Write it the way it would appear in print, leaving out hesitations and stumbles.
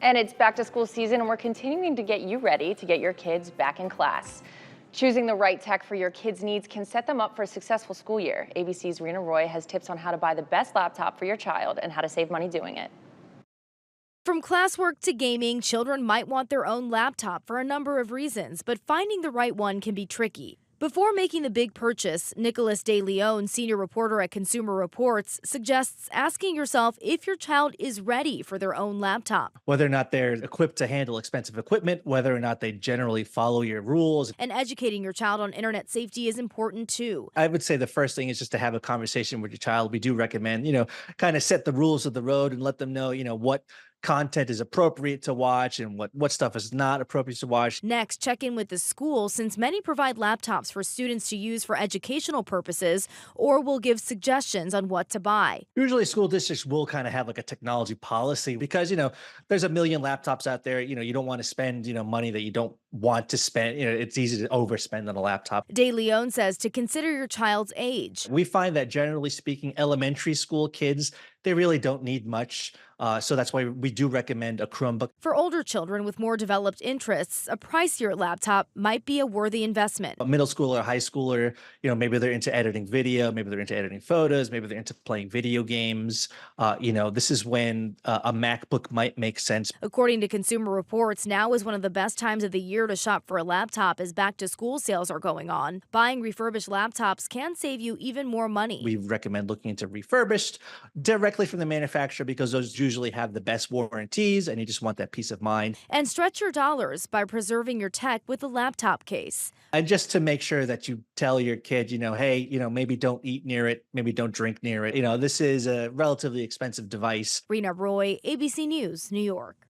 And it's back to school season, and we're continuing to get you ready to get your kids back in class. Choosing the right tech for your kids' needs can set them up for a successful school year. ABC's Rena Roy has tips on how to buy the best laptop for your child and how to save money doing it. From classwork to gaming, children might want their own laptop for a number of reasons, but finding the right one can be tricky. Before making the big purchase, Nicholas De Leon, senior reporter at Consumer Reports, suggests asking yourself if your child is ready for their own laptop. Whether or not they're equipped to handle expensive equipment, whether or not they generally follow your rules. And educating your child on internet safety is important too. I would say the first thing is just to have a conversation with your child. We do recommend, kind of set the rules of the road and let them know, what content is appropriate to watch and what stuff is not appropriate to watch. Next, check in with the school since many provide laptops for students to use for educational purposes or will give suggestions on what to buy. Usually school districts will kind of have like a technology policy because, there's a million laptops out there. You don't want to spend, money that you don't want to spend. It's easy to overspend on a laptop. De Leon says to consider your child's age. We find that generally speaking, elementary school kids, they really don't need much. So that's why we do recommend a Chromebook. For older children with more developed interests, a pricier laptop might be a worthy investment. A middle schooler, a high schooler, maybe they're into editing video, maybe they're into editing photos, maybe they're into playing video games. This is when a MacBook might make sense. According to Consumer Reports, now is one of the best times of the year to shop for a laptop as back to school sales are going on. Buying refurbished laptops can save you even more money. We recommend looking into refurbished directly from the manufacturer because those usually have the best warranties and you just want that peace of mind. And stretch your dollars by preserving your tech with a laptop case. And just to make sure that you tell your kid, hey, maybe don't eat near it, maybe don't drink near it. This is a relatively expensive device. Rena Roy, ABC News, New York.